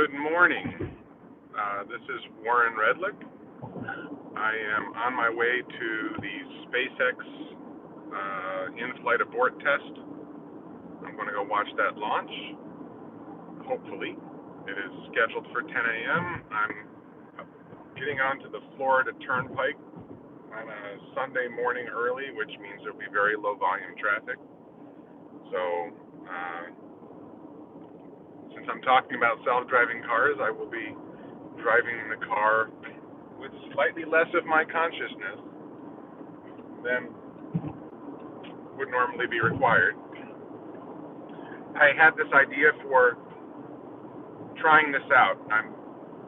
Good morning. This is Warren Redlick. I am on my way to the SpaceX in-flight abort test. I'm going to go watch that launch, hopefully. It is scheduled for 10 a.m. I'm getting onto the Florida Turnpike on a Sunday morning early, which means there'll be very low volume traffic. So, since I'm talking about self-driving cars, I will be driving the car with slightly less of my consciousness than would normally be required. I had this idea for trying this out. I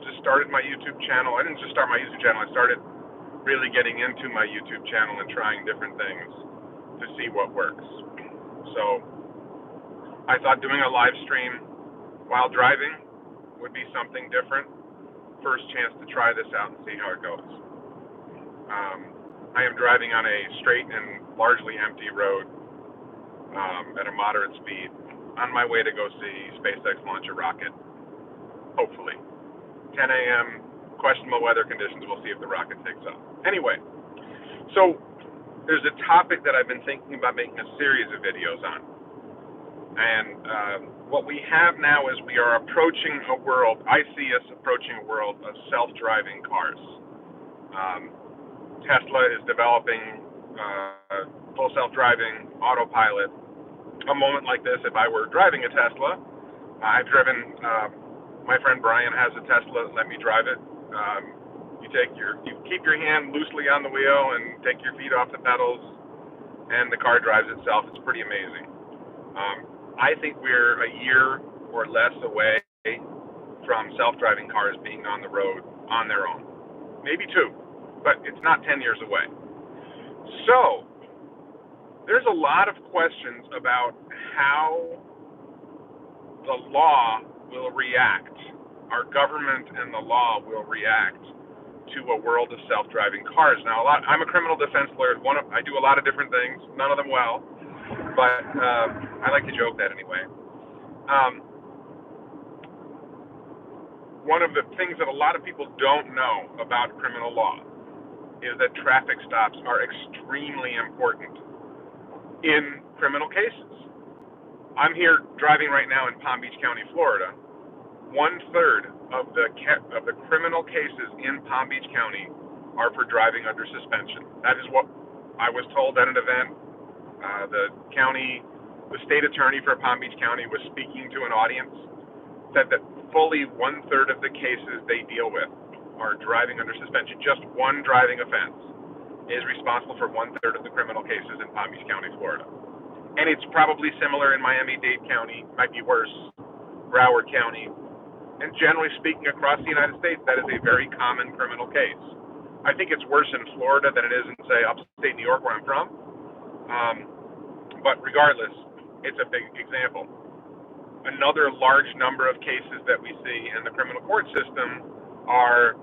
just started my YouTube channel. I didn't just start my YouTube channel. I started really getting into my YouTube channel and trying different things to see what works. So I thought doing a live stream while driving would be something different. First chance to try this out and see how it goes. I am driving on a straight and largely empty road at a moderate speed on my way to go see SpaceX launch a rocket, hopefully. 10 a.m., questionable weather conditions, we'll see if the rocket takes off. Anyway, so there's a topic that I've been thinking about making a series of videos on. And what we have now is we are approaching a world, I see us approaching a world of self-driving cars. Tesla is developing full self-driving, autopilot. A moment like this, if I were driving a Tesla, I've driven, my friend Brian has a Tesla, let me drive it. You keep your hand loosely on the wheel and take your feet off the pedals, and the car drives itself. It's pretty amazing. I think we're a year or less away from self-driving cars being on the road on their own. Maybe 2, but it's not 10 years away. So, there's a lot of questions about how the law will react, our government and the law will react to a world of self-driving cars. Now, I'm a criminal defense lawyer. I do a lot of different things, none of them well. But I like to joke that anyway. One of the things that a lot of people don't know about criminal law is that traffic stops are extremely important in criminal cases. I'm here driving right now in Palm Beach County, Florida. 1/3 of the criminal cases in Palm Beach County are for driving under suspension. That is what I was told at an event. The state attorney for Palm Beach County was speaking to an audience, said that fully 1/3 of the cases they deal with are driving under suspension. Just one driving offense is responsible for 1/3 of the criminal cases in Palm Beach County, Florida. And it's probably similar in Miami-Dade County, might be worse, Broward County. And generally speaking, across the United States, that is a very common criminal case. I think it's worse in Florida than it is in, say, upstate New York, where I'm from. But regardless, it's a big example. Another large number of cases that we see in the criminal court system are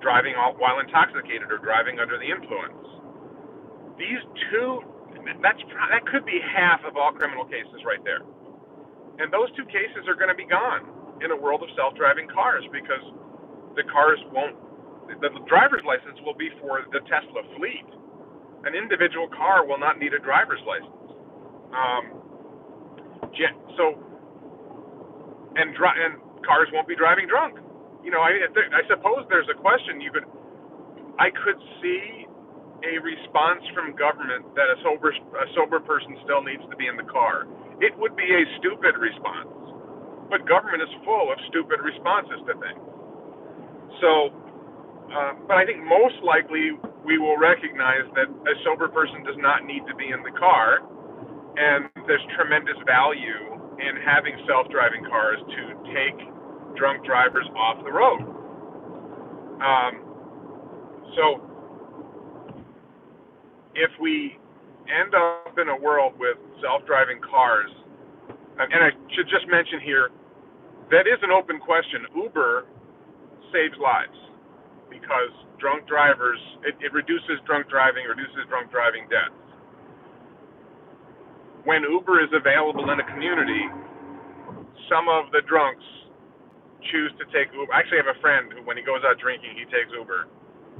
driving while intoxicated or driving under the influence. These two, that could be half of all criminal cases right there. And those 2 cases are going to be gone in a world of self-driving cars because the driver's license will be for the Tesla fleet. An individual car will not need a driver's license. And cars won't be driving drunk. You know, I suppose there's a question I could see a response from government that a sober person still needs to be in the car. It would be a stupid response, but government is full of stupid responses to things. So, but I think most likely we will recognize that a sober person does not need to be in the car, and there's tremendous value in having self-driving cars to take drunk drivers off the road. So if we end up in a world with self-driving cars, and I should just mention here, that is an open question. Uber saves lives because drunk drivers, it reduces drunk driving deaths. When Uber is available in a community, some of the drunks choose to take Uber. I actually have a friend who, when he goes out drinking, he takes Uber.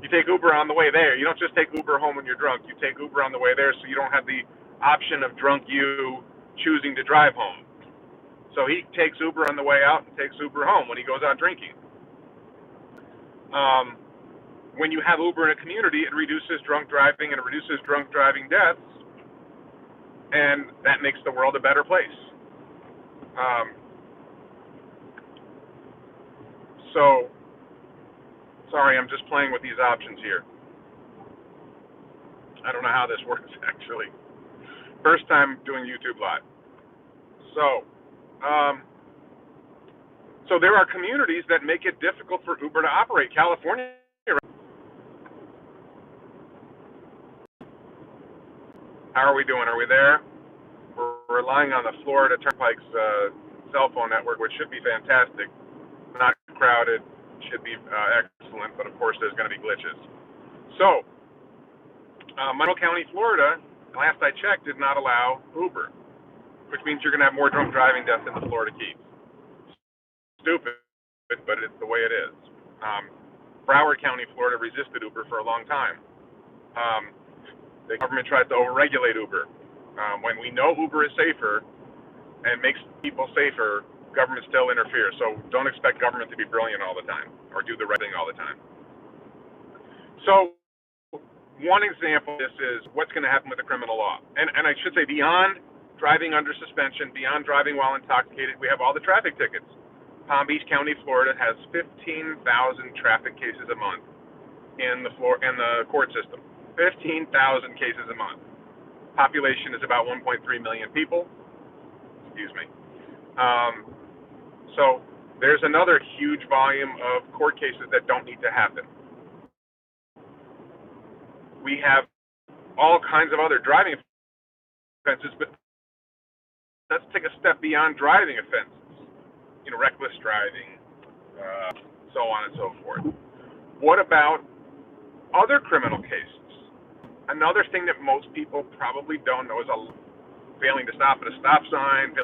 You take Uber on the way there. You don't just take Uber home when you're drunk. You take Uber on the way there so you don't have the option of drunk you choosing to drive home. So he takes Uber on the way out and takes Uber home when he goes out drinking. When you have Uber in a community, it reduces drunk driving and it reduces drunk driving deaths, and that makes the world a better place. So, sorry, I'm just playing with these options here. I don't know how this works, actually. First time doing YouTube Live. So, so there are communities that make it difficult for Uber to operate. California. How are we doing? Are we there? We're relying on the Florida Turnpike's cell phone network, which should be fantastic. Not crowded, should be excellent, but of course there's going to be glitches. So, Monroe County, Florida, last I checked, did not allow Uber, which means you're going to have more drunk driving deaths in the Florida Keys. Stupid, but it's the way it is. Broward County, Florida, resisted Uber for a long time. The government tries to overregulate Uber. When we know Uber is safer and makes people safer, government still interferes. So don't expect government to be brilliant all the time or do the right thing all the time. So one example of this is what's going to happen with the criminal law. And I should say beyond driving under suspension, beyond driving while intoxicated, we have all the traffic tickets. Palm Beach County, Florida has 15,000 traffic cases a month in the court system. 15,000 cases a month. Population is about 1.3 million people. Excuse me. So there's another huge volume of court cases that don't need to happen. We have all kinds of other driving offenses, but let's take a step beyond driving offenses. You know, reckless driving, so on and so forth. What about other criminal cases? Another thing that most people probably don't know is failing to stop at a stop sign,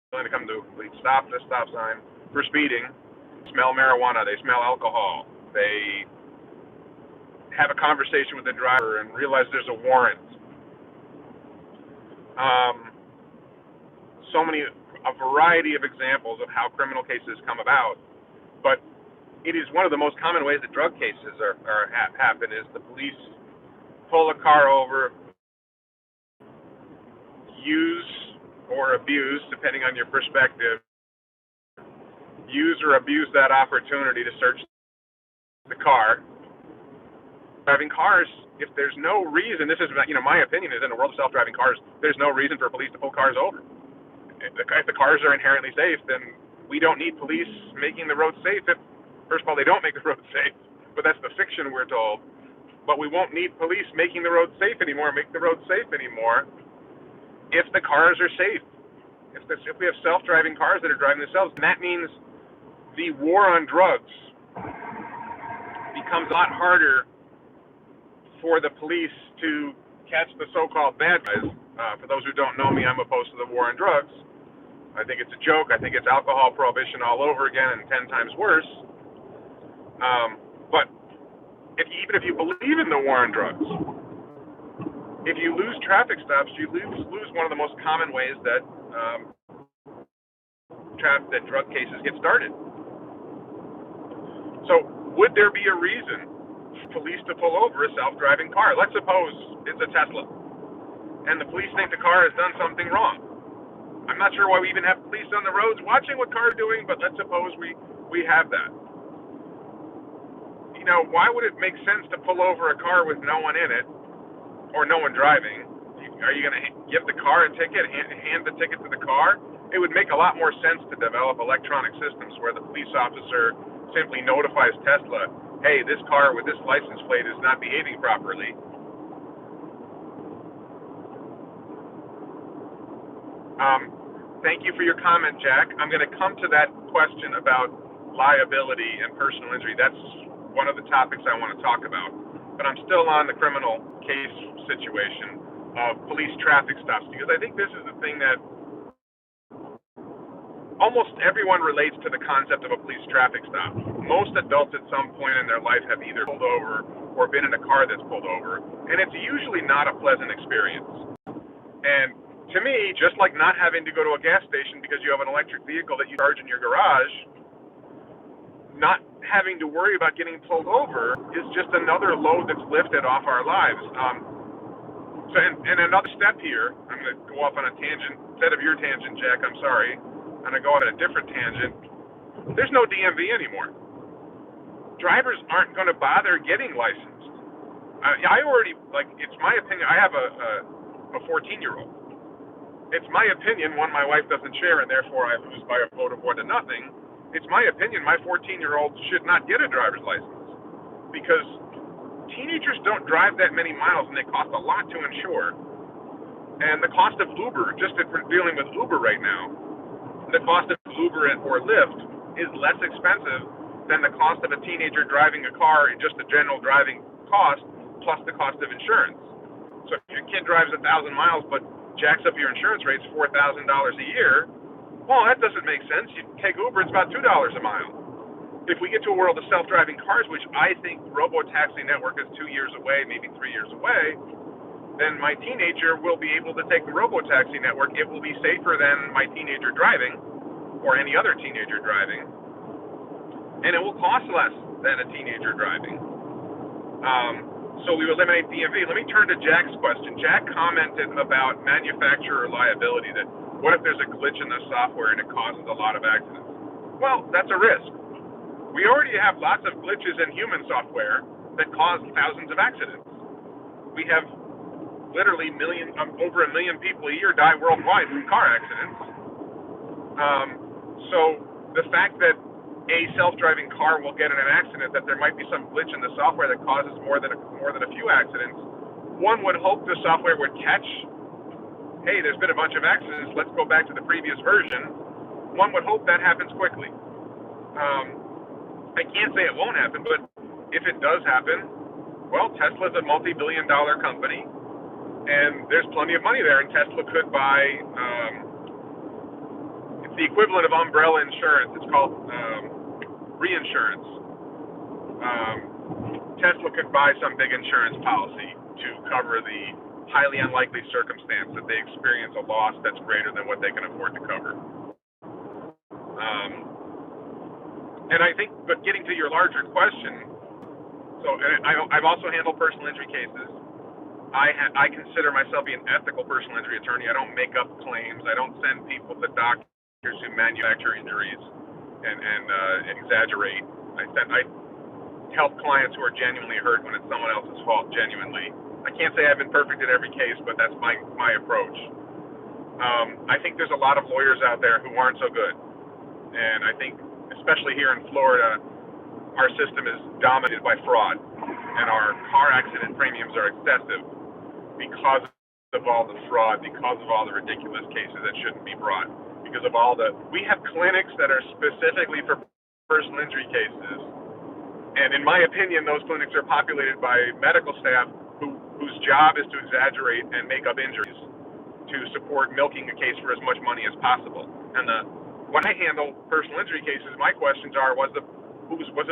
failing to come to a complete stop at a stop sign, for speeding, smell marijuana, they smell alcohol, they have a conversation with the driver and realize there's a warrant. A variety of examples of how criminal cases come about, but it is one of the most common ways that drug cases happen is the police pull a car over, use or abuse, depending on your perspective, use or abuse that opportunity to search the car. Driving cars, if there's no reason, this is, my opinion is in the world of self-driving cars, there's no reason for police to pull cars over. If the cars are inherently safe, then we don't need police making the roads safe. First of all, they don't make the roads safe, but that's the fiction we're told. But we won't need police making the roads safe anymore, make the roads safe anymore, if the cars are safe. If we have self-driving cars that are driving themselves, and that means the war on drugs becomes a lot harder for the police to catch the so-called bad guys. For those who don't know me, I'm opposed to the war on drugs. I think it's a joke. I think it's alcohol prohibition all over again and 10 times worse. But even if you believe in the war on drugs, if you lose traffic stops, you lose one of the most common ways that drug cases get started. So would there be a reason for police to pull over a self-driving car? Let's suppose it's a Tesla, and the police think the car has done something wrong. I'm not sure why we even have police on the roads watching what cars are doing, but let's suppose we have that. Why would it make sense to pull over a car with no one in it, or no one driving? Are you going to give the car a ticket, hand the ticket to the car? It would make a lot more sense to develop electronic systems where the police officer simply notifies Tesla, hey, this car with this license plate is not behaving properly. Thank you for your comment, Jack. I'm going to come to that question about liability and personal injury. That's one of the topics I want to talk about. But I'm still on the criminal case situation of police traffic stops, because I think this is the thing that almost everyone relates to the concept of a police traffic stop. Most adults at some point in their life have either pulled over or been in a car that's pulled over, and it's usually not a pleasant experience. And to me, just like not having to go to a gas station because you have an electric vehicle that you charge in your garage, not having to worry about getting pulled over is just another load that's lifted off our lives. And another step here, I'm going to go off on a tangent. Instead of your tangent, Jack, I'm sorry. I'm going to go on a different tangent. There's no DMV anymore. Drivers aren't going to bother getting licensed. I already, it's my opinion. I have a 14-year-old. It's my opinion, one my wife doesn't share, and therefore I lose by a vote of 1-0. It's my opinion my 14-year-old should not get a driver's license because teenagers don't drive that many miles and they cost a lot to insure. And the cost of Uber, just if we're dealing with Uber right now, the cost of Uber or Lyft is less expensive than the cost of a teenager driving a car in just the general driving cost plus the cost of insurance. So if your kid drives 1,000 miles but jacks up your insurance rates $4,000 a year, well, that doesn't make sense. You take Uber, it's about $2 a mile. If we get to a world of self-driving cars, which I think robo-taxi network is 2 years away, maybe 3 years away, then my teenager will be able to take the robo-taxi network. It will be safer than my teenager driving or any other teenager driving, and it will cost less than a teenager driving. So we eliminate DMV. Let me turn to Jack's question. Jack commented about manufacturer liability, that what if there's a glitch in the software and it causes a lot of accidents? Well, that's a risk. We already have lots of glitches in human software that cause thousands of accidents. We have literally over 1 million people a year die worldwide from car accidents. So the fact that a self-driving car will get in an accident, that there might be some glitch in the software that causes more than a few accidents, one would hope the software would catch, hey, there's been a bunch of accidents, let's go back to the previous version. One would hope that happens quickly. I can't say it won't happen, but if it does happen, well, Tesla's a multi-billion-dollar company, and there's plenty of money there, and Tesla could buy, it's the equivalent of umbrella insurance. It's called reinsurance. Tesla could buy some big insurance policy to cover the highly unlikely circumstance that they experience a loss that's greater than what they can afford to cover. And I think, but getting to your larger question, so I've also handled personal injury cases. I consider myself an ethical personal injury attorney. I don't make up claims. I don't send people to doctors who manufacture injuries and exaggerate. I help clients who are genuinely hurt when it's someone else's fault, genuinely. I can't say I've been perfect in every case, but that's my approach. I think there's a lot of lawyers out there who aren't so good. And I think, especially here in Florida, our system is dominated by fraud. And our car accident premiums are excessive because of all the fraud, because of all the ridiculous cases that shouldn't be brought, because of we have clinics that are specifically for personal injury cases. And in my opinion, those clinics are populated by medical staff whose job is to exaggerate and make up injuries to support milking a case for as much money as possible. And when I handle personal injury cases, my questions are, was it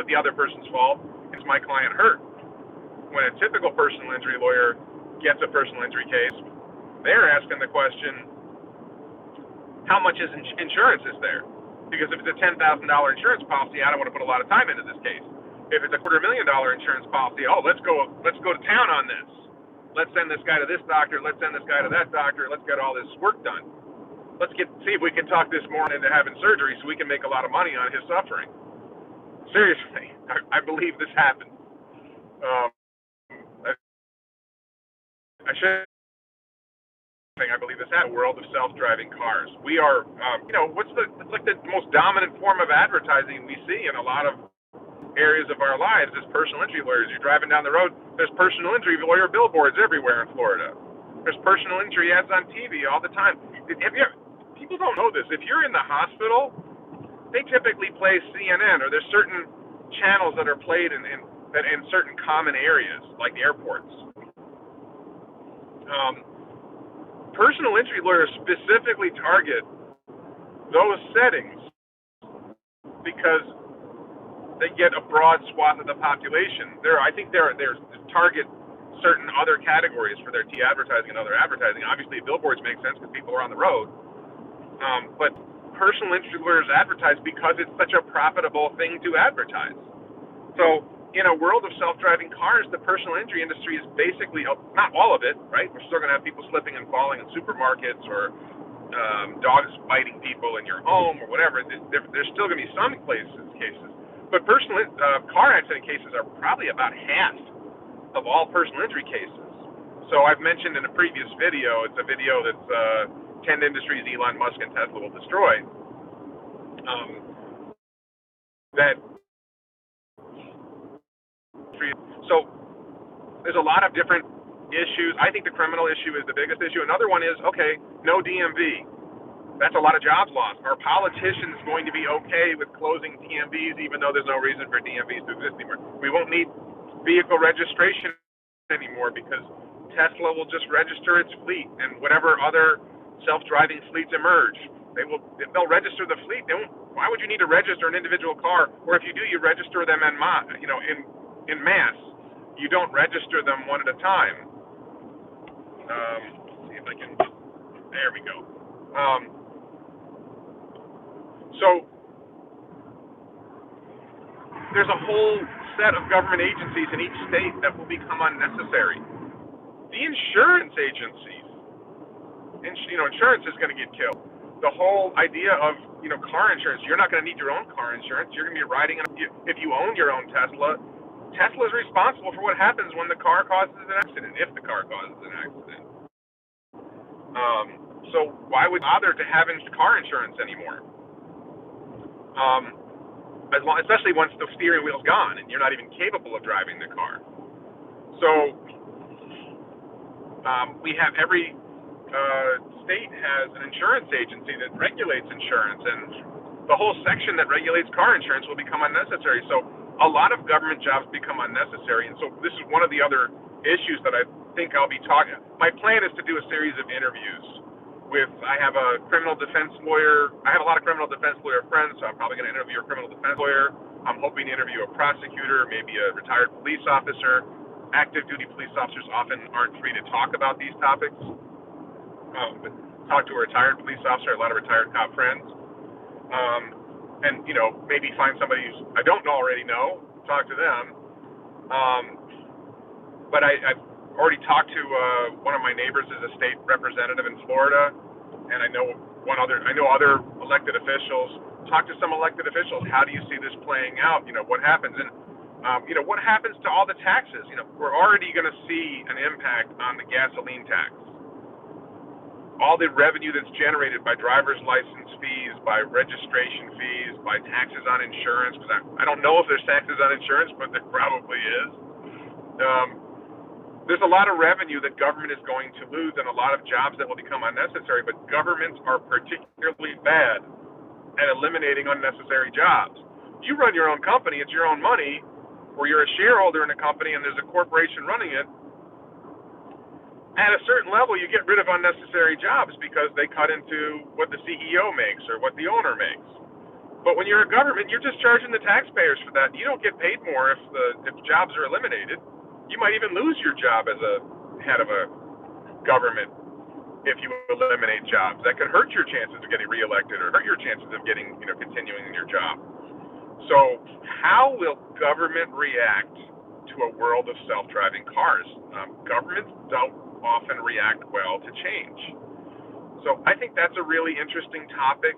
the other person's fault? Is my client hurt? When a typical personal injury lawyer gets a personal injury case, they're asking the question, how much insurance is there? Because if it's a $10,000 insurance policy, I don't want to put a lot of time into this case. If it's a $250,000 insurance policy, let's go to town on this. Let's send this guy to this doctor. Let's send this guy to that doctor. Let's get all this work done. Let's see if we can talk this morning into having surgery so we can make a lot of money on his suffering. Seriously, I believe this happened. I believe this happened. World of self-driving cars. We are, it's like the most dominant form of advertising we see in a lot of areas of our lives is personal injury lawyers. You're driving down the road, there's personal injury lawyer billboards everywhere in Florida. There's personal injury ads on TV all the time. People don't know this. If you're in the hospital, they typically play CNN, or there's certain channels that are played in certain common areas, like airports. Personal injury lawyers specifically target those settings because they get a broad swath of the population. I think they're target certain other categories for their T advertising and other advertising. Obviously, billboards make sense because people are on the road. But personal injury lawyers advertise because it's such a profitable thing to advertise. So in a world of self-driving cars, the personal injury industry is basically, not all of it, right? We're still going to have people slipping and falling in supermarkets or dogs biting people in your home or whatever. There's still going to be some cases. But personal car accident cases are probably about half of all personal injury cases. So I've mentioned in a previous video, it's a video that's 10 industries Elon Musk and Tesla will destroy. So there's a lot of different issues. I think the criminal issue is the biggest issue. Another one is, okay, no DMV. That's a lot of jobs lost. Are politicians going to be okay with closing DMVs even though there's no reason for DMVs to exist anymore? We won't need vehicle registration anymore because Tesla will just register its fleet, and whatever other self-driving fleets emerge, they'll register the fleet. Why would you need to register an individual car? Or if you do, you register them in mass. You don't register them one at a time. See if I can. There we go. So there's a whole set of government agencies in each state that will become unnecessary. The insurance agencies, insurance is going to get killed. The whole idea of, car insurance, you're not going to need your own car insurance. You're going to be riding, if you own your own Tesla, Tesla's responsible for what happens when the car causes an accident, if the car causes an accident. So why would bother to have car insurance anymore? Especially once the steering wheel's gone and you're not even capable of driving the car. So we have every state has an insurance agency that regulates insurance, and the whole section that regulates car insurance will become unnecessary. So a lot of government jobs become unnecessary, and so this is one of the other issues that I think I'll be talking. My plan is to do a series of interviews I have a criminal defense lawyer. I have a lot of criminal defense lawyer friends, so I'm probably going to interview a criminal defense lawyer. I'm hoping to interview a prosecutor, maybe a retired police officer. Active duty police officers often aren't free to talk about these topics. But talk to a retired police officer, a lot of retired cop friends. And, maybe find somebody who I don't already know, talk to them. But I've already talked to one of my neighbors is a state representative in Florida, and I know other elected officials. Talk to some elected officials. How do you see this playing out? What happens? And what happens to all the taxes? We're already going to see an impact on the gasoline tax. All the revenue that's generated by driver's license fees, by registration fees, by taxes on insurance, because I don't know if there's taxes on insurance, but there probably is. There's a lot of revenue that government is going to lose and a lot of jobs that will become unnecessary, but governments are particularly bad at eliminating unnecessary jobs. You run your own company, it's your own money, or you're a shareholder in a company and there's a corporation running it. At a certain level, you get rid of unnecessary jobs because they cut into what the CEO makes or what the owner makes. But when you're a government, you're just charging the taxpayers for that. You don't get paid more if jobs are eliminated. You might even lose your job as a head of a government if you eliminate jobs. That could hurt your chances of getting reelected or hurt your chances of getting, continuing in your job. So how will government react to a world of self-driving cars? Governments don't often react well to change. So I think that's a really interesting topic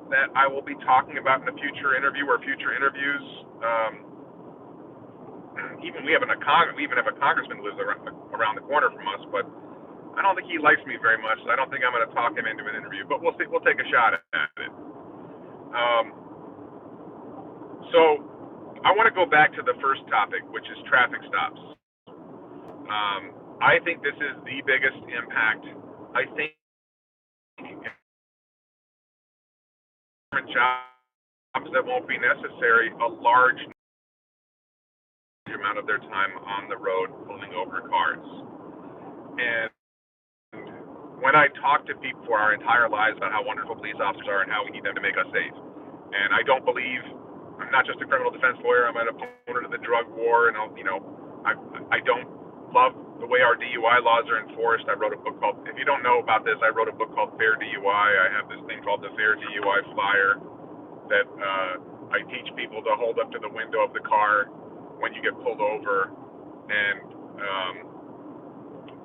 that I will be talking about in a future interview or future interviews. We even have a congressman who lives around the corner from us, but I don't think he likes me very much. So I don't think I'm going to talk him into an interview, but we'll see. We'll take a shot at it. So I want to go back to the first topic, which is traffic stops. I think this is the biggest impact. I think jobs that won't be necessary, a large amount of their time on the road pulling over cars. And when I talk to people for our entire lives about how wonderful police officers are and how we need them to make us safe, and I don't believe I'm not just a criminal defense lawyer. I'm an opponent of the drug war, and I don't love the way our DUI laws are enforced. I wrote a book called, if you don't know about this, I wrote a book called Fair DUI. I have this thing called the Fair DUI Flyer that I teach people to hold up to the window of the car when you get pulled over, and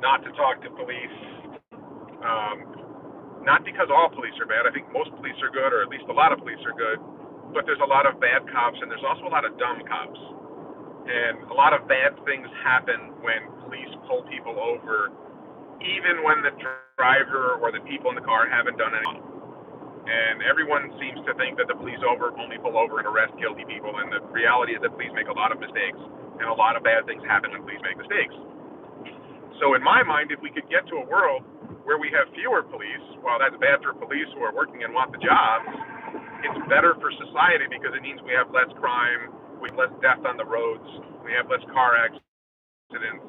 not to talk to police. Not because all police are bad. I think most police are good, or at least a lot of police are good. But there's a lot of bad cops, and there's also a lot of dumb cops. And a lot of bad things happen when police pull people over, even when the driver or the people in the car haven't done anything. And everyone seems to think that the police only pull over and arrest guilty people, and the reality is that police make a lot of mistakes, and a lot of bad things happen when police make mistakes. So in my mind, if we could get to a world where we have fewer police, while that's bad for police who are working and want the jobs, it's better for society because it means we have less crime, we have less death on the roads, we have less car accidents,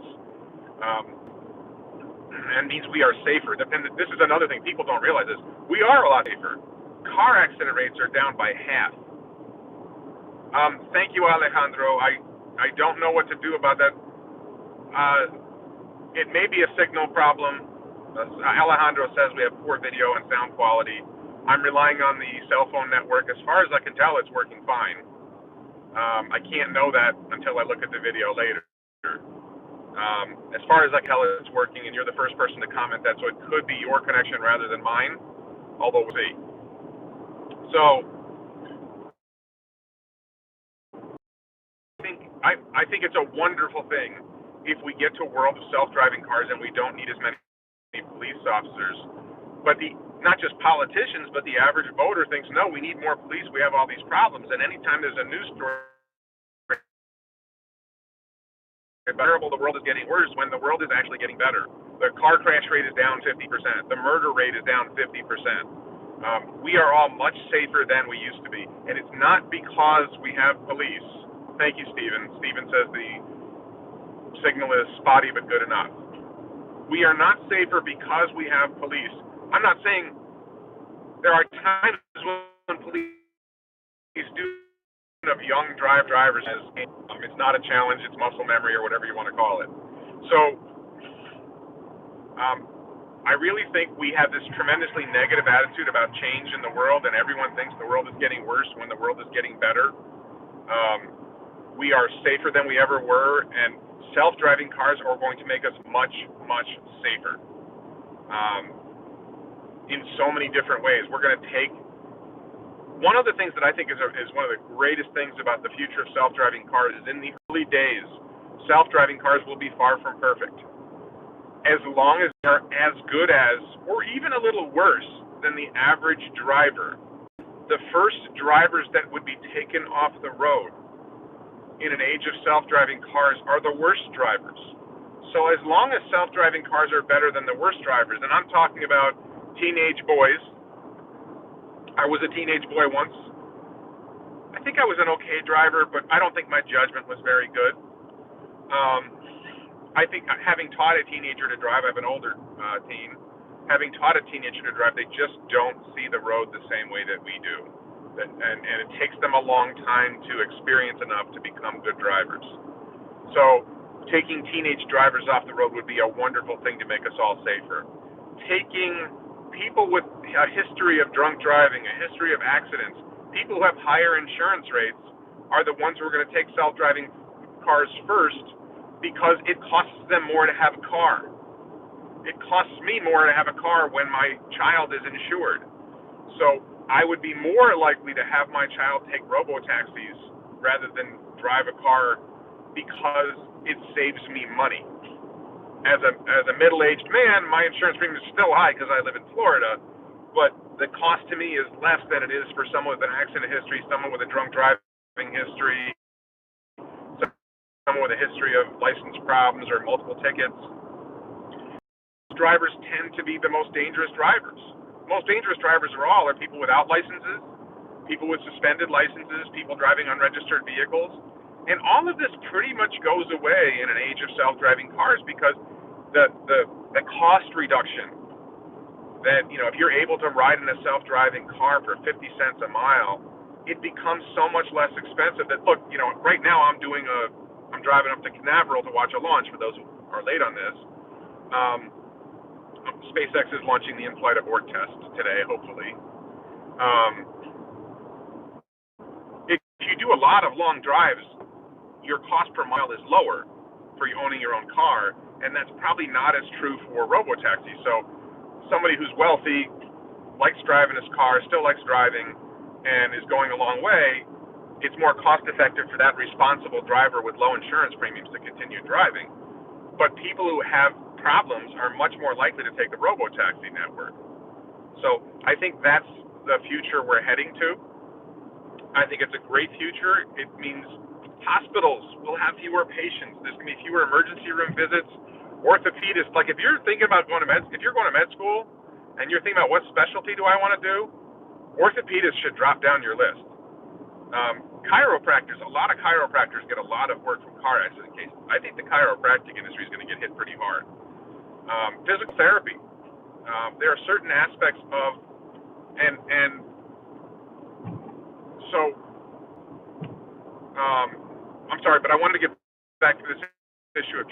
and means we are safer. And this is another thing, people don't realize this. We are a lot safer. Car accident rates are down by half. Thank you, Alejandro. I don't know what to do about that. It may be a signal problem. Alejandro says we have poor video and sound quality. I'm relying on the cell phone network. As far as I can tell, it's working fine. I can't know that until I look at the video later. As far as I can tell, it's working, and you're the first person to comment that, so it could be your connection rather than mine, although we'll see. So I think it's a wonderful thing if we get to a world of self-driving cars and we don't need as many police officers. But not just politicians, but the average voter thinks, no, we need more police. We have all these problems. And anytime there's a news story, terrible, the world is getting worse, when the world is actually getting better. The car crash rate is down 50%. The murder rate is down 50%. We are all much safer than we used to be. And it's not because we have police. Thank you, Stephen. Stephen says the signal is spotty but good enough. We are not safer because we have police. I'm not saying there are times when police do of young drivers as it's not a challenge, it's muscle memory or whatever you want to call it. So I really think we have this tremendously negative attitude about change in the world, and everyone thinks the world is getting worse when the world is getting better. We are safer than we ever were, and self-driving cars are going to make us much, much safer in so many different ways. We're going to take one of the things that I think is one of the greatest things about the future of self-driving cars is in the early days, self-driving cars will be far from perfect. As long as they're as good as, or even a little worse than the average driver, the first drivers that would be taken off the road in an age of self-driving cars are the worst drivers. So as long as self-driving cars are better than the worst drivers, and I'm talking about teenage boys. I was a teenage boy once. I think I was an okay driver, but I don't think my judgment was very good. I think having taught a teenager to drive, I have an older teen, having taught a teenager to drive, they just don't see the road the same way that we do. And it takes them a long time to experience enough to become good drivers. So taking teenage drivers off the road would be a wonderful thing to make us all safer. Taking people with a history of drunk driving, a history of accidents, people who have higher insurance rates are the ones who are going to take self-driving cars first because it costs them more to have a car. It costs me more to have a car when my child is insured. So I would be more likely to have my child take robo-taxis rather than drive a car because it saves me money. As a middle-aged man, my insurance premium is still high because I live in Florida, but the cost to me is less than it is for someone with an accident history, someone with a drunk driving history, someone with a history of license problems or multiple tickets. Drivers tend to be the most dangerous drivers. Most dangerous drivers are people without licenses, people with suspended licenses, people driving unregistered vehicles. And all of this pretty much goes away in an age of self-driving cars because the cost reduction that, if you're able to ride in a self-driving car for 50 cents a mile, it becomes so much less expensive that, look, right now I'm driving up to Canaveral to watch a launch. For those who are late on this, SpaceX is launching the in-flight abort test today, hopefully. If you do a lot of long drives, your cost per mile is lower for you owning your own car, and that's probably not as true for robotaxis. So somebody who's wealthy, likes driving his car, still likes driving, and is going a long way, it's more cost effective for that responsible driver with low insurance premiums to continue driving. But people who have problems are much more likely to take the robotaxi network. So I think that's the future we're heading to. I think it's a great future. It means hospitals will have fewer patients. There's going to be fewer emergency room visits. Orthopedists, like if you're thinking about if you're going to med school and you're thinking about what specialty do I want to do, orthopedists should drop down your list. Chiropractors, a lot of chiropractors get a lot of work from car accident cases. I think the chiropractic industry is going to get hit pretty hard. Physical therapy. There are certain aspects of, and so, I'm sorry, but I wanted to get back to this issue of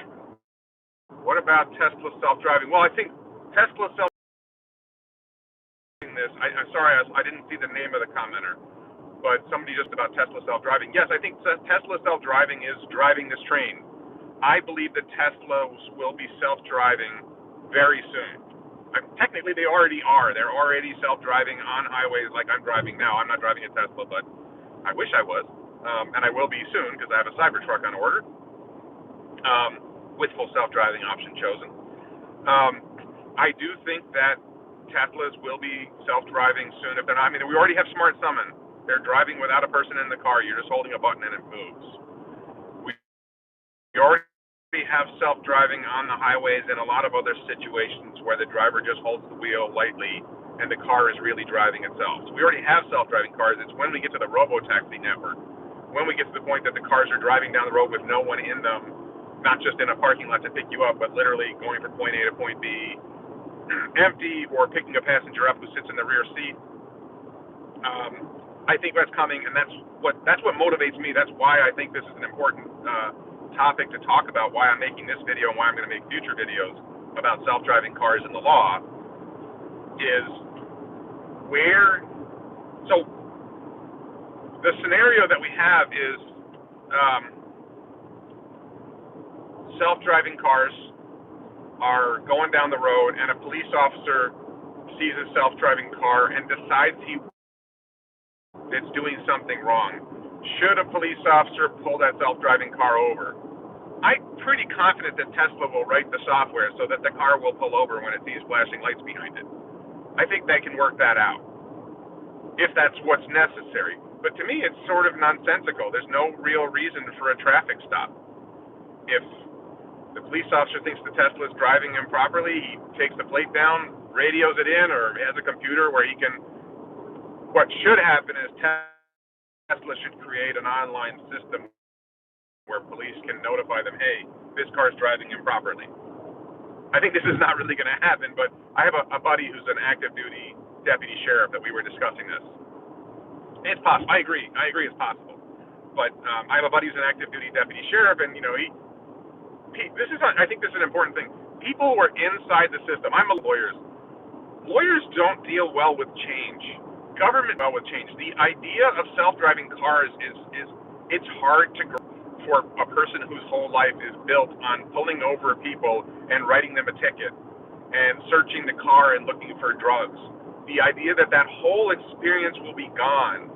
what about Tesla self-driving? Well, I think Tesla self-driving this. I'm sorry, I didn't see the name of the commenter, but somebody just about Tesla self-driving. Yes, I think Tesla self-driving is driving this train. I believe that Teslas will be self-driving very soon. Technically, they already are. They're already self-driving on highways like I'm driving now. I'm not driving a Tesla, but I wish I was, and I will be soon because I have a Cybertruck on order with full self-driving option chosen. I do think that Teslas will be self-driving soon. If they're not, I mean, we already have Smart Summon. They're driving without a person in the car. You're just holding a button and it moves. We already have self-driving on the highways and a lot of other situations where the driver just holds the wheel lightly and the car is really driving itself. So we already have self-driving cars. It's when we get to the robotaxi network, when we get to the point that the cars are driving down the road with no one in them, not just in a parking lot to pick you up, but literally going from point A to point B empty, or picking a passenger up who sits in the rear seat. I think that's coming, and that's what motivates me. That's why I think this is an important topic to talk about, why I'm making this video and why I'm going to make future videos about self-driving cars and the law, is so the scenario that we have is self-driving cars are going down the road and a police officer sees a self-driving car and decides it's doing something wrong. Should a police officer pull that self-driving car over? I'm pretty confident that Tesla will write the software so that the car will pull over when it sees flashing lights behind it. I think they can work that out, if that's what's necessary. But to me, it's sort of nonsensical. There's no real reason for a traffic stop. If the police officer thinks the Tesla is driving improperly, he takes the plate down, radios it in, or has a computer where he can. What should happen is Tesla should create an online system where police can notify them, hey, this car is driving improperly. I think this is not really going to happen, but I have a buddy who's an active duty deputy sheriff that we were discussing this. It's possible. I agree it's possible. But I have a buddy who's an active duty deputy sheriff, and I think this is an important thing. People who are inside the system, I'm a lawyer. Lawyers don't deal well with change. Government well with change. The idea of self-driving cars is it's hard to grow for a person whose whole life is built on pulling over people and writing them a ticket and searching the car and looking for drugs. The idea that whole experience will be gone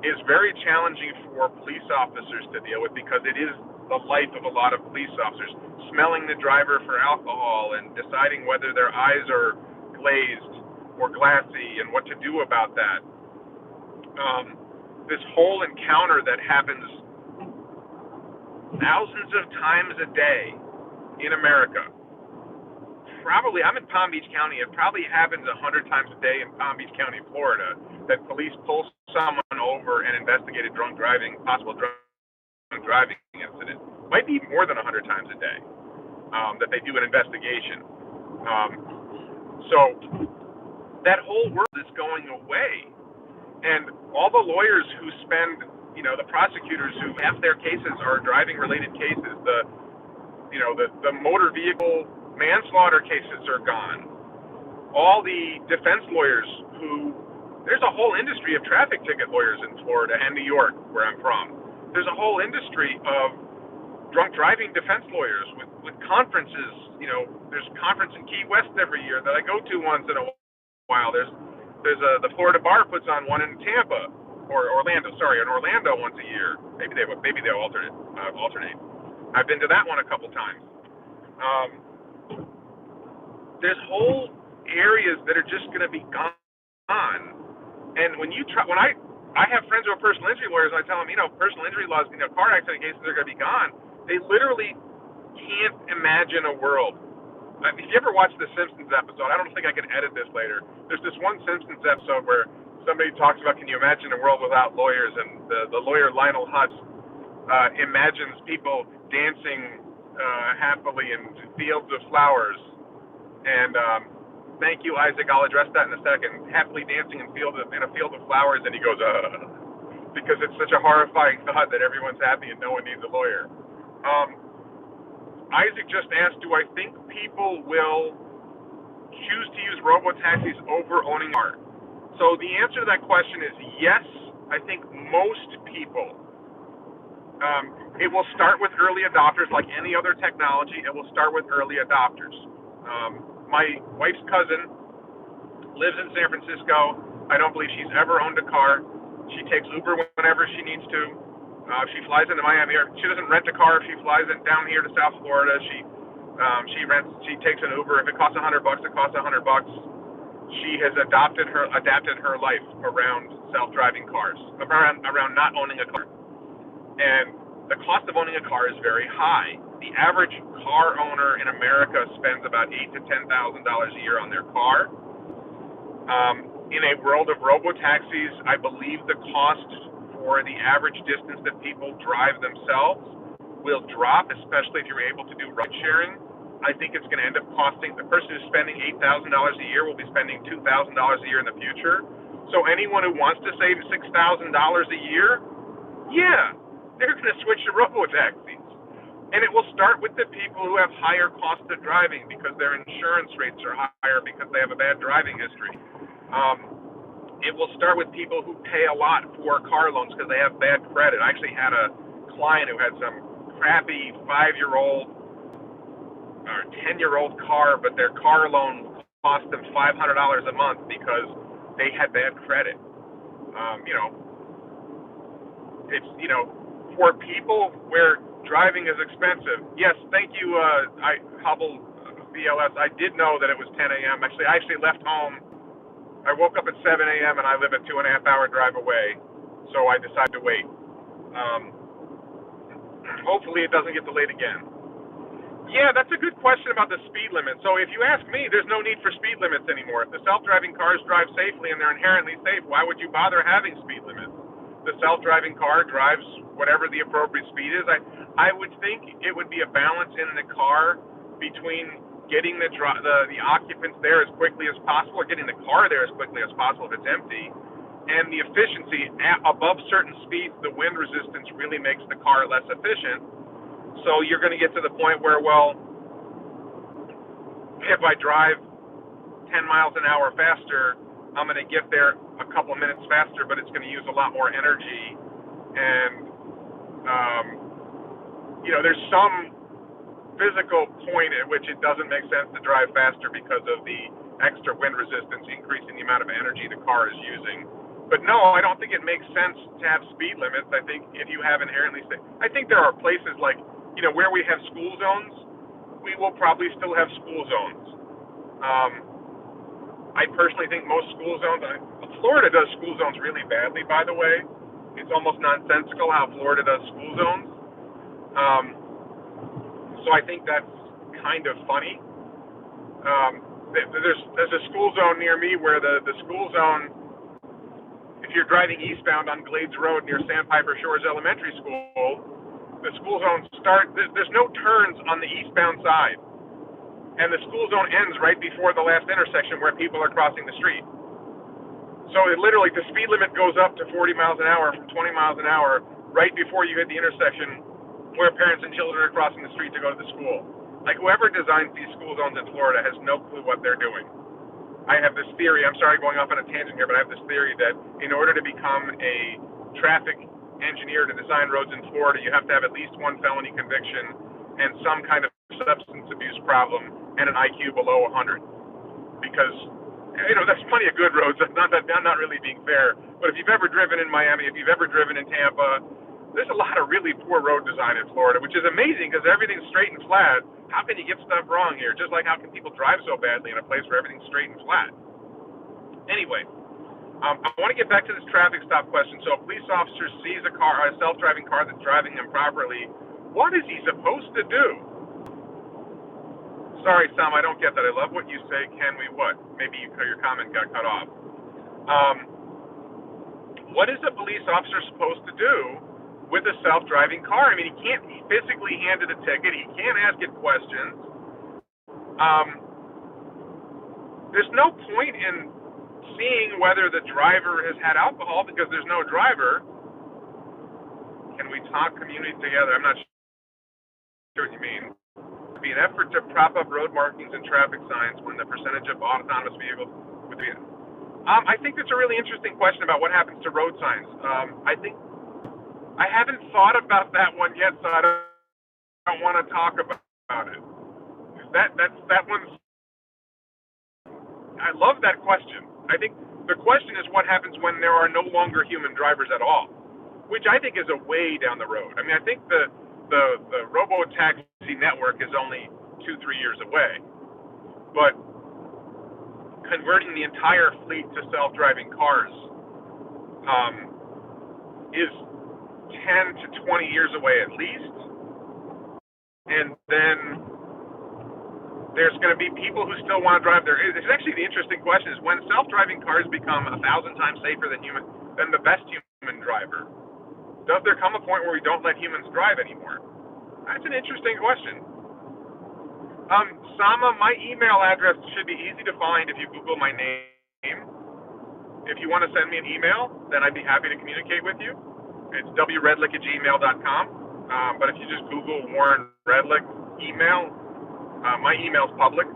is very challenging for police officers to deal with, because it is the life of a lot of police officers, smelling the driver for alcohol and deciding whether their eyes are glazed or glassy and what to do about that. This whole encounter that happens thousands of times a day in America. Probably, I'm in Palm Beach County, it probably happens 100 times a day in Palm Beach County, Florida, that police pull someone over and investigate a possible drunk driving incident. Might be more than 100 times a day that they do an investigation. So that whole world is going away. And all the lawyers who spend, the prosecutors who half their cases are driving related cases, the motor vehicle manslaughter cases are gone. All the defense lawyers there's a whole industry of traffic ticket lawyers in Florida and New York, where I'm from. There's a whole industry of drunk driving defense lawyers with conferences. There's a conference in Key West every year that I go to once in a while. There's the Florida Bar puts on one in Tampa or Orlando. Sorry, in Orlando once a year. Maybe they'll alternate. I've been to that one a couple times. There's whole areas that are just going to be gone. And when I have friends who are personal injury lawyers, and I tell them, personal injury laws, car accident cases are going to be gone. They literally can't imagine a world. If you ever watch the Simpsons episode, I don't think I can edit this later. There's this one Simpsons episode where somebody talks about, can you imagine a world without lawyers? And the lawyer Lionel Hutz imagines people dancing happily in fields of flowers. And thank you, Isaac. I'll address that in a second. Happily dancing in a field of flowers, and he goes, because it's such a horrifying thought that everyone's happy and no one needs a lawyer. Isaac just asked, do I think people will choose to use robo-taxis over owning a car? So the answer to that question is yes. I think most people. It will start with early adopters, like any other technology. It will start with early adopters. My wife's cousin lives in San Francisco. I don't believe she's ever owned a car. She takes Uber whenever she needs to. She flies into Miami. She doesn't rent a car. If she flies down here to South Florida, she takes an Uber. If it costs $100, it costs $100. She has adapted her life around self-driving cars, around not owning a car. And the cost of owning a car is very high. The average car owner in America spends about $8,000 to $10,000 a year on their car. In a world of robo-taxis, I believe the cost for the average distance that people drive themselves will drop, especially if you're able to do ride sharing. I think it's going to end up costing, the person who's spending $8,000 a year will be spending $2,000 a year in the future. So anyone who wants to save $6,000 a year, yeah, they're going to switch to robo-taxis. And it will start with the people who have higher cost of driving because their insurance rates are higher because they have a bad driving history. It will start with people who pay a lot for car loans because they have bad credit. I actually had a client who had some crappy 5-year-old or 10-year-old car, but their car loan cost them $500 a month because they had bad credit. It's, for people where driving is expensive. Yes, thank you, Hubble BLS. I did know that it was 10 a.m. Actually, I left home. I woke up at 7 a.m. and I live a 2.5-hour drive away, so I decided to wait. Hopefully it doesn't get delayed again. Yeah, that's a good question about the speed limit. So if you ask me, there's no need for speed limits anymore. If the self-driving cars drive safely and they're inherently safe, why would you bother having speed limits? The self-driving car drives whatever the appropriate speed is. I would think it would be a balance in the car between getting the occupants there as quickly as possible, or getting the car there as quickly as possible if it's empty, and the efficiency. Above certain speeds, the wind resistance really makes the car less efficient. So you're going to get to the point where, well, if I drive 10 miles an hour faster, I'm going to get there a couple minutes faster, but it's going to use a lot more energy. And, there's some physical point at which it doesn't make sense to drive faster because of the extra wind resistance increasing the amount of energy the car is using. But no, I don't think it makes sense to have speed limits. I think if you have inherently safe, I think there are places like, where we have school zones, we will probably still have school zones. I personally think most school zones, Florida does school zones really badly, by the way. It's almost nonsensical how Florida does school zones. So I think that's kind of funny. There's a school zone near me where the school zone, if you're driving eastbound on Glades Road near Sandpiper Shores Elementary School, the school zone there's no turns on the eastbound side. And the school zone ends right before the last intersection where people are crossing the street. So it literally, the speed limit goes up to 40 miles an hour from 20 miles an hour right before you hit the intersection where parents and children are crossing the street to go to the school. Like, whoever designs these school zones in Florida has no clue what they're doing. I have this theory, I'm sorry going off on a tangent here, but I have this theory that in order to become a traffic engineer to design roads in Florida, you have to have at least one felony conviction and some kind of substance abuse problem and an IQ below 100. Because, there's plenty of good roads. I'm not really being fair. But if you've ever driven in Miami, if you've ever driven in Tampa, there's a lot of really poor road design in Florida, which is amazing because everything's straight and flat. How can you get stuff wrong here? Just like how can people drive so badly in a place where everything's straight and flat? Anyway, I want to get back to this traffic stop question. So a police officer sees a self-driving car that's driving improperly. What is he supposed to do? Sorry, Sam, I don't get that. I love what you say. Can we what? Maybe your comment got cut off. What is a police officer supposed to do with a self-driving car? I mean, he can't physically hand it a ticket. He can't ask it questions. There's no point in seeing whether the driver has had alcohol because there's no driver. Can we talk community together? I'm not sure what you mean. Be an effort to prop up road markings and traffic signs when the percentage of autonomous vehicles would be. I think that's a really interesting question about what happens to road signs. I haven't thought about that one yet, so I don't want to talk about it. That one's. I love that question. I think the question is what happens when there are no longer human drivers at all, which I think is a way down the road. I mean, I think the robo-taxi network is only 2-3 years away, but converting the entire fleet to self-driving cars is 10 to 20 years away at least, and then there's going to be people who still want to drive there. It's actually the interesting question is when self-driving cars become 1,000 times safer than the best human driver, does there come a point where we don't let humans drive anymore? That's an interesting question. Sama, my email address should be easy to find if you Google my name. If you want to send me an email, then I'd be happy to communicate with you. It's wredlick@gmail.com. But if you just Google Warren Redlick email, my email's public.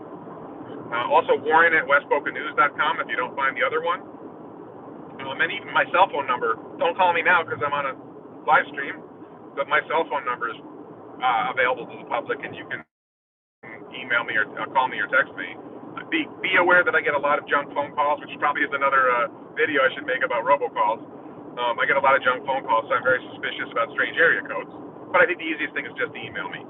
Also Warren@westbocanews.com if you don't find the other one. And even my cell phone number. Don't call me now because I'm on a live stream, but my cell phone number is available to the public, and you can email me or call me or text me. Be aware that I get a lot of junk phone calls, which probably is another video I should make about robocalls. I get a lot of junk phone calls, so I'm very suspicious about strange area codes. But I think the easiest thing is just to email me.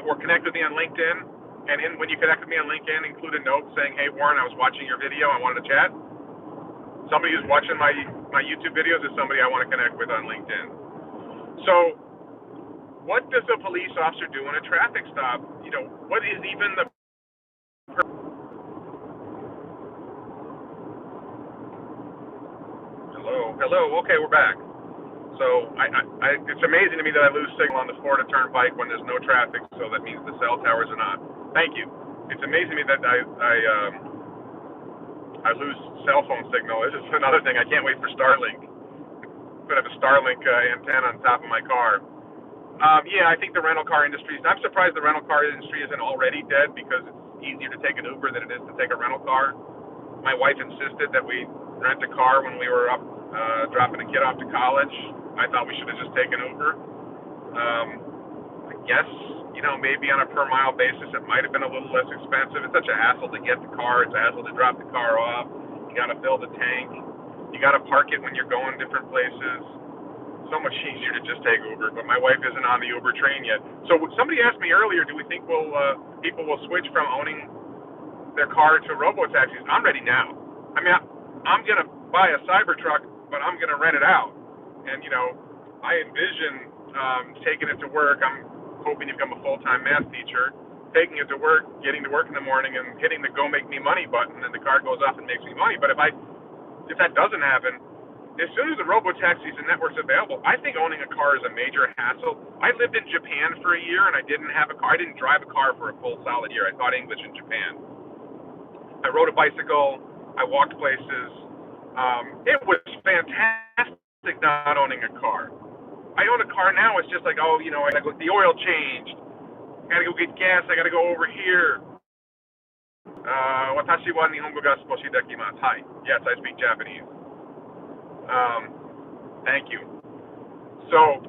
Or connect with me on LinkedIn, and when you connect with me on LinkedIn, include a note saying, "Hey Warren, I was watching your video, I wanted to chat." Somebody who's watching my YouTube videos is somebody I want to connect with on LinkedIn. So, what does a police officer do in a traffic stop? What is even the Hello. Okay, we're back. So it's amazing to me that I lose signal on the Florida Turnpike when there's no traffic. So that means the cell towers are not. Thank you. It's amazing to me that I lose cell phone signal. This is another thing. I can't wait for Starlink. I'm gonna have a Starlink antenna on top of my car. I think the rental car industry. I'm surprised the rental car industry isn't already dead because it's easier to take an Uber than it is to take a rental car. My wife insisted that we rent a car when we were up dropping a kid off to college. I thought we should have just taken Uber. I guess, maybe on a per mile basis, it might have been a little less expensive. It's such a hassle to get the car. It's a hassle to drop the car off. You got to fill the tank. You got to park it when you're going different places. So much easier to just take Uber. But my wife isn't on the Uber train yet. So somebody asked me earlier, do we think people will switch from owning their car to robo-taxis? I'm ready now. I mean, I'm going to buy a Cybertruck, but I'm going to rent it out. And, I envision taking it to work. I'm hoping to become a full-time math teacher, taking it to work, getting to work in the morning, and hitting the go make me money button, and the car goes off and makes me money. But if that doesn't happen, as soon as the robo-taxis and networks are available, I think owning a car is a major hassle. I lived in Japan for a year, and I didn't have a car. I didn't drive a car for a full solid year. I taught English in Japan. I rode a bicycle. I walked places. It was fantastic not owning a car. I own a car now. It's just like, oh, I gotta go get the oil changed. I gotta go get gas. I gotta go over here. Watashi wa nihongo ga sukoshi dekimasu. Hi. Yes, I speak Japanese. Thank you. So,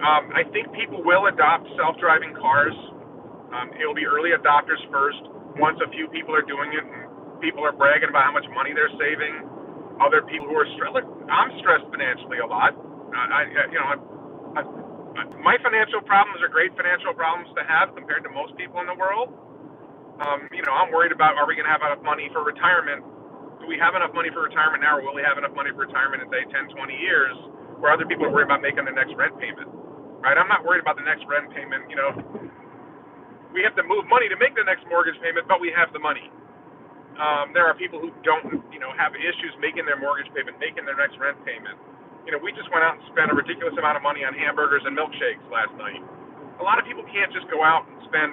I think people will adopt self-driving cars. It'll be early adopters first. Once a few people are doing it, and people are bragging about how much money they're saving. Other people who are stressed. Look, I'm stressed financially a lot. My financial problems are great financial problems to have compared to most people in the world. I'm worried about, are we going to have enough money for retirement? Do we have enough money for retirement now, or will we have enough money for retirement in, say, 10, 20 years, where other people are worried about making the next rent payment, right? I'm not worried about the next rent payment. We have to move money to make the next mortgage payment, but we have the money. There are people who don't, have issues making their mortgage payment, making their next rent payment. We just went out and spent a ridiculous amount of money on hamburgers and milkshakes last night. A lot of people can't just go out and spend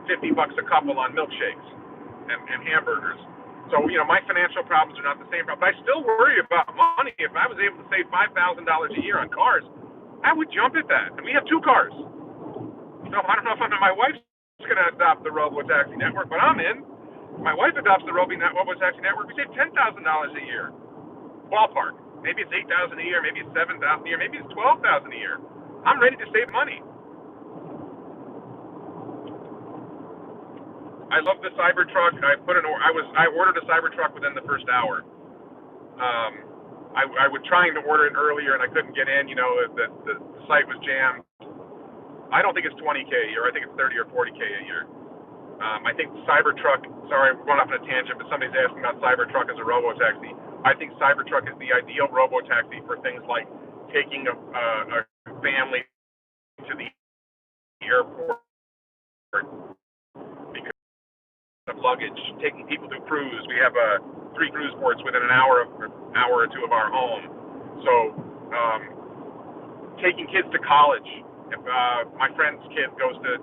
$50 a couple on milkshakes and hamburgers. So, my financial problems are not the same problem. But I still worry about money. If I was able to save $5,000 a year on cars, I would jump at that. And we have 2 cars. I don't know if my wife's going to adopt the Robo-Taxi network, but I'm in. My wife adopts the Robo-Taxi network. We save $10,000 a year. Ballpark. Maybe it's $8,000 a year. Maybe it's $7,000 a year. Maybe it's $12,000 a year. I'm ready to save money. I love the Cybertruck. I ordered a Cybertruck within the first hour. I was trying to order it earlier and I couldn't get in. The site was jammed. I don't think it's $20K a year. I think it's $30 or $40K a year. I think Cybertruck. Sorry, we're going off on a tangent, but somebody's asking about Cybertruck as a robo-taxi. I think Cybertruck is the ideal robo-taxi for things like taking a family to the airport because of luggage, taking people to cruise. We have 3 cruise ports within an hour or 2 of our home. So, taking kids to college. If my friend's kid goes to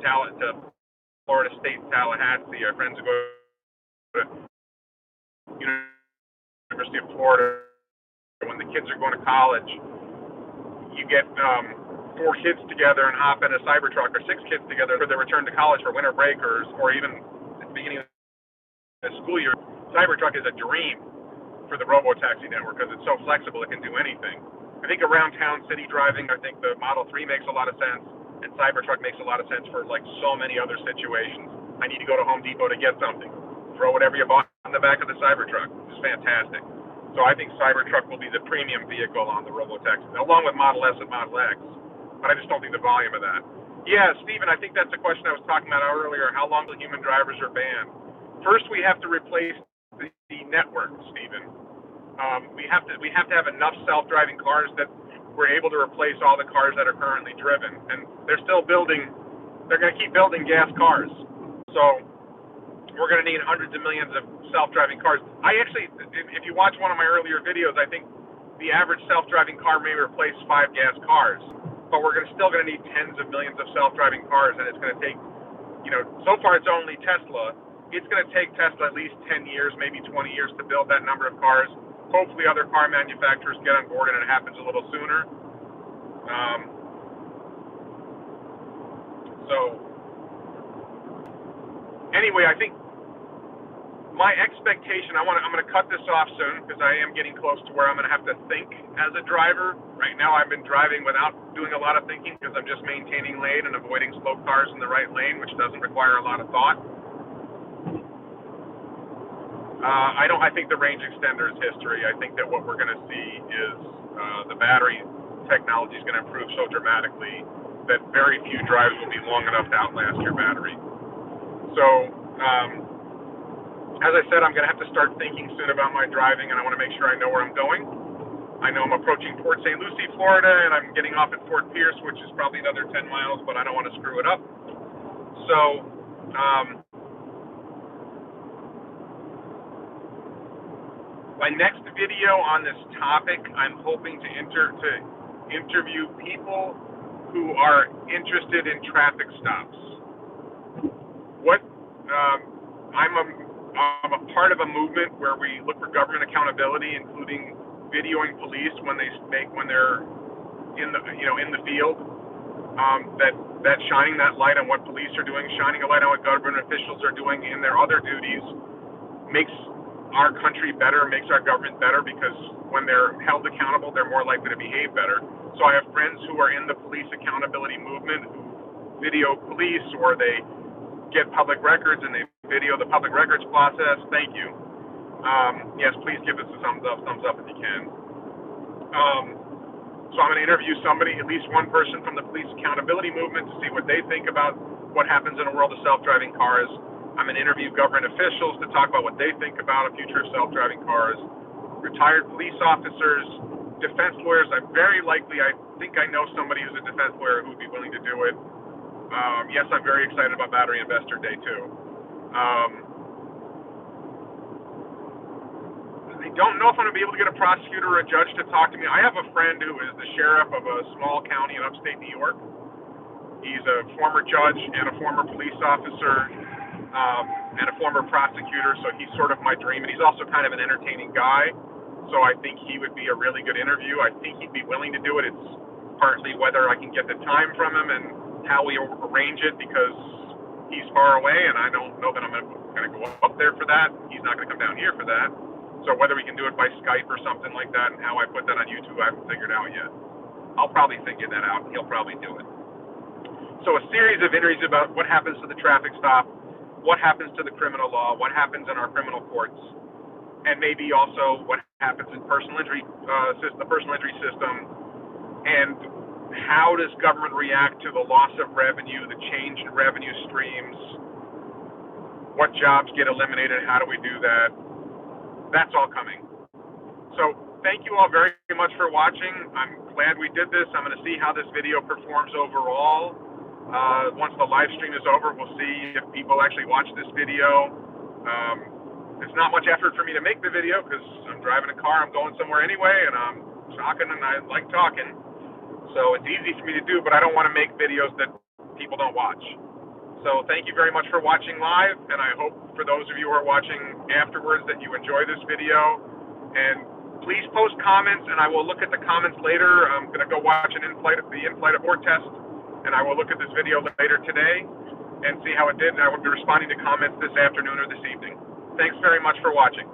Florida State, Tallahassee, our friends who go to University of Florida, when the kids are going to college, you get 4 kids together and hop in a Cybertruck, or 6 kids together for their return to college for winter break, or even at the beginning of the school year. Cybertruck is a dream for the Robo-Taxi network because it's so flexible, it can do anything. I think around town city driving, I think the Model 3 makes a lot of sense, and Cybertruck makes a lot of sense for like so many other situations. I need to go to Home Depot to get something. Throw whatever you bought on the back of the Cybertruck. It's fantastic. So I think Cybertruck will be the premium vehicle on the Robo-Taxi, along with Model S and Model X. But I just don't think the volume of that. Yeah, Stephen, I think that's the question I was talking about earlier. How long till human drivers are banned? First, we have to replace the network, Stephen. We have to have enough self-driving cars that we're able to replace all the cars that are currently driven. And they're still building. They're going to keep building gas cars. So we're going to need hundreds of millions of self-driving cars. If you watch one of my earlier videos, I think the average self-driving car may replace 5 gas cars. But we're still going to need tens of millions of self-driving cars, and it's going to take, so far it's only Tesla. It's going to take Tesla at least 10 years, maybe 20 years to build that number of cars. Hopefully other car manufacturers get on board and it happens a little sooner. Anyway, I think my expectation, I'm going to cut this off soon because I am getting close to where I'm going to have to think as a driver. Right now I've been driving without doing a lot of thinking because I'm just maintaining lane and avoiding slow cars in the right lane, which doesn't require a lot of thought. I think the range extender is history. I think that what we're going to see is the battery technology is going to improve so dramatically that very few drives will be long enough to outlast your battery. So, as I said, I'm going to have to start thinking soon about my driving, and I want to make sure I know where I'm going. I know I'm approaching Port St. Lucie, Florida, and I'm getting off at Fort Pierce, which is probably another 10 miles, but I don't want to screw it up. So, my next video on this topic, I'm hoping to interview people who are interested in traffic stops. I'm a part of a movement where we look for government accountability, including videoing police when they're in the field. That shining that light on what police are doing, shining a light on what government officials are doing in their other duties, makes our country better, makes our government better, because when they're held accountable, they're more likely to behave better. So I have friends who are in the police accountability movement who video police, or they get public records and they video the public records process. Thank you. Yes, please give us a thumbs up if you can. So I'm going to interview somebody, at least one person from the police accountability movement, to see what they think about what happens in a world of self-driving cars. I'm going to interview government officials to talk about what they think about a future of self-driving cars, retired police officers, defense lawyers. I think I know somebody who's a defense lawyer who would be willing to do it. Yes, I'm very excited about Battery Investor Day too. I don't know if I'm going to be able to get a prosecutor or a judge to talk to me. I have a friend who is the sheriff of a small county in upstate New York. He's a former judge and a former police officer, and a former prosecutor, so he's sort of my dream. And he's also kind of an entertaining guy, so I think he would be a really good interview. I think he'd be willing to do it. It's partly whether I can get the time from him and how we arrange it, because he's far away, and I don't know that I'm going to go up there for that. He's not going to come down here for that. So whether we can do it by Skype or something like that, and how I put that on YouTube, I haven't figured out yet. I'll probably figure that out, and he'll probably do it. So a series of interviews about what happens to the traffic stop, what happens to the criminal law, what happens in our criminal courts, and maybe also what happens in the personal injury system, and how does government react to the loss of revenue, the change in revenue streams, what jobs get eliminated, how do we do that? That's all coming. So thank you all very much for watching. I'm glad we did this. I'm going to see how this video performs overall. Once the live stream is over, we'll see if people actually watch this video. It's not much effort for me to make the video because I'm driving a car, I'm going somewhere anyway, and I'm talking, and I like talking. So it's easy for me to do, but I don't want to make videos that people don't watch. So thank you very much for watching live, and I hope for those of you who are watching afterwards that you enjoy this video. And please post comments, and I will look at the comments later. I'm going to go watch the in-flight abort test, and I will look at this video later today and see how it did, and I will be responding to comments this afternoon or this evening. Thanks very much for watching.